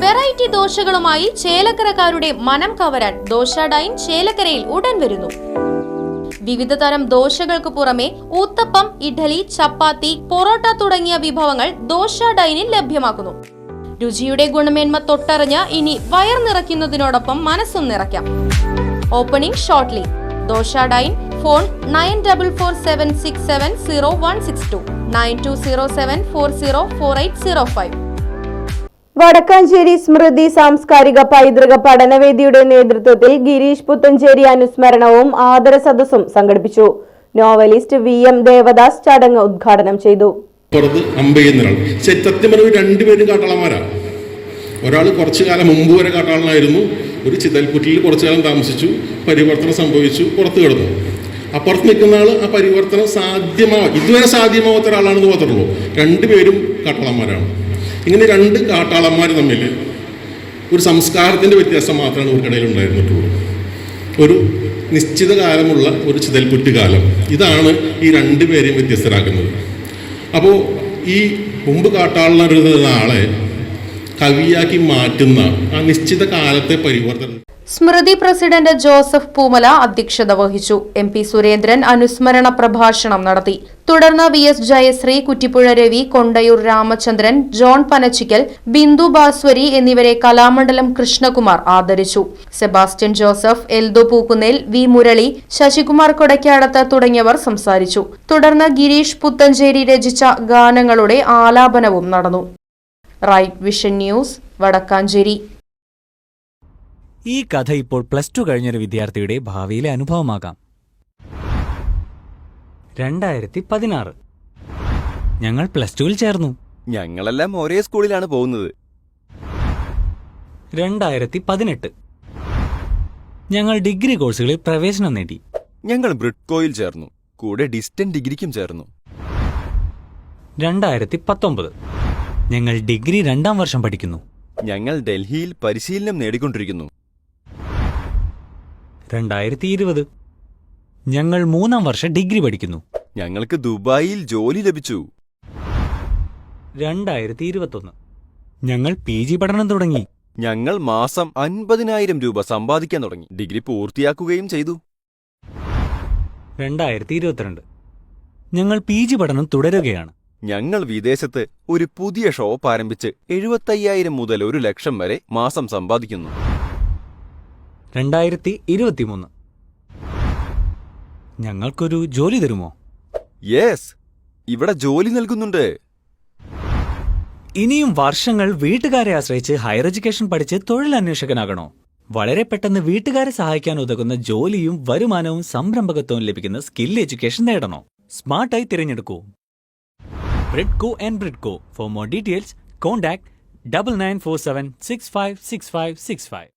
Variety ദോശകളുമായി ചേലക്കരക്കാരുടെ മനം കവരാൻ dosa dine ചേലക്കരയിൽ ഉടൻ വരുന്നു. വിവിധ തരം ദോശകൾക്ക് പുറമെ ഊത്തപ്പം, ഇഡ്ഡലി, ചപ്പാത്തി, പൊറോട്ട തുടങ്ങിയ വിഭവങ്ങൾ ദോശ ഡൈനിൽ ലഭ്യമാക്കുന്നു. രുചിയുടെ ഗുണമേന്മ തൊട്ടറിഞ്ഞ് ഇനി വയർ നിറയ്ക്കുന്നതിനോടൊപ്പം മനസ്സും നിറയ്ക്കാം. Opening shortly. Dosa dine. Phone 9447670162 9207404805. Vadakkanchery സ്മൃതി സാംസ്കാരിക പൈതൃക പഠനവേദിയുടെ നേതൃത്വത്തിൽ ഗിരീഷ് പുത്തഞ്ചേരി അനുസ്മരണവും ആദര സദസ്സും സംഘടിപ്പിച്ചു. നോവലിസ്റ്റ് VM ദേവദാസ് ചടങ്ങ് ഉദ്ഘാടനം ചെയ്തു. സത്യം രണ്ടുപേരും കാട്ടാളന്മാരാണ്. ഒരാൾ കുറച്ചു കാലം മുമ്പ് വരെ കാട്ടാളനായിരുന്നു. ഒരു ചിതൽപുറ്റിൽ കുറച്ചു കാലം താമസിച്ചു, പരിവർത്തനം സംഭവിച്ചു, പുറത്തു കിടന്നു. അപ്പുറത്ത് നിൽക്കുന്ന ആൾ ആ പരിവർത്തനം ഇതുവരെ സാധ്യമാവാത്ത ഒരാളാണെന്ന് മാത്രമേ. രണ്ടുപേരും കാട്ടാളന്മാരാണ്. ഇങ്ങനെ രണ്ട് കാട്ടാളന്മാർ തമ്മിൽ ഒരു സംസ്കാരത്തിൻ്റെ വ്യത്യാസം മാത്രമാണ് ഇവർക്കിടയിൽ ഉണ്ടായിരുന്നിട്ടുള്ളൂ. ഒരു നിശ്ചിത കാലമുള്ള ഒരു ചിതൽപുറ്റ് കാലം. ഇതാണ് ഈ രണ്ടുപേരെയും വ്യത്യസ്തരാക്കുന്നത്. അപ്പോൾ ഈ മുമ്പ് കാട്ടാളനായിരുന്ന ആളെ കവിയാക്കി മാറ്റുന്ന ആ നിശ്ചിത കാലത്തെ പരിവർത്തനം. സ്മൃതി പ്രസിഡന്റ് ജോസഫ് പൂമല അധ്യക്ഷത വഹിച്ചു. MP സുരേന്ദ്രൻ അനുസ്മരണ പ്രഭാഷണം നടത്തി. തുടർന്ന് VS ജയശ്രീ, കുറ്റിപ്പുഴ രവി, കൊണ്ടയൂർ രാമചന്ദ്രൻ, ജോൺ പനച്ചിക്കൽ, ബിന്ദു ബാസ്വരി എന്നിവരെ കലാമണ്ഡലം കൃഷ്ണകുമാർ ആദരിച്ചു. Sebastian Joseph, Eldho Pookkunnel, V Murali, Sasikumar Kodakkadath തുടങ്ങിയവർ സംസാരിച്ചു. തുടർന്ന് ഗിരീഷ് പുത്തഞ്ചേരി രചിച്ച ഗാനങ്ങളുടെ ആലാപനവും നടന്നു. Right Vision News, Vadakkanchery. ഈ കഥ ഇപ്പോൾ +2 കഴിഞ്ഞൊരു വിദ്യാർത്ഥിയുടെ ഭാവിയിലെ അനുഭവമാകാം. 2016 ഞങ്ങൾ +2-ൽ ചേർന്നു. ഞങ്ങളെല്ലാം ഒരേ സ്കൂളിലാണ് പോകുന്നത്. 2018 ഞങ്ങൾ ഡിഗ്രി കോഴ്സുകളിൽ പ്രവേശനം നേടി. ഞങ്ങൾ ബ്രിഡ്കോയിൽ ചേർന്നു. കൂടെ ഡിസ്റ്റന്റ് ഡിഗ്രിക്കും ചേർന്നു. 2019 ഞങ്ങൾ ഡിഗ്രി 2ാം വർഷം പഠിക്കുന്നു. ഞങ്ങൾ ഡൽഹിയിൽ പരിശീലനം നേടിക്കൊണ്ടിരിക്കുന്നു. 2020 ഞങ്ങൾ 3ാം വർഷം ഡിഗ്രി പഠിക്കുന്നു. ഞങ്ങൾക്ക് ദുബായിൽ ജോലി ലഭിച്ചു. 2021 ഞങ്ങൾ PG പഠനം തുടങ്ങി. ഞങ്ങൾ മാസം 50,000 രൂപ സമ്പാദിക്കാൻ തുടങ്ങി. ഡിഗ്രി പൂർത്തിയാക്കുകയും ചെയ്തു. 2022 ഞങ്ങൾ PG പഠനം തുടരുകയാണ്. ഞങ്ങൾ വിദേശത്ത് ഒരു പുതിയ ഷോപ്പ് ആരംഭിച്ച് 75,000 മുതൽ 1 ലക്ഷം വരെ മാസം സമ്പാദിക്കുന്നു. 2023 ഞങ്ങൾക്കൊരു ജോലി തരുമോ? യെസ്, ഇവിടെ ജോലി നൽകുന്നുണ്ട്. ഇനിയും വർഷങ്ങൾ വീട്ടുകാരെ ആശ്രയിച്ച് ഹയർ എഡ്യൂക്കേഷൻ പഠിച്ച് തൊഴിലന്വേഷകനാകണോ? വളരെ പെട്ടെന്ന് വീട്ടുകാരെ സഹായിക്കാൻ ഉതകുന്ന ജോലിയും വരുമാനവും സംരംഭകത്വവും ലഭിക്കുന്ന സ്കിൽ എഡ്യൂക്കേഷൻ നേടണോ? സ്മാർട്ടായി തിരഞ്ഞെടുക്കൂ Bridco and Bridco. For more details contact 9947656565.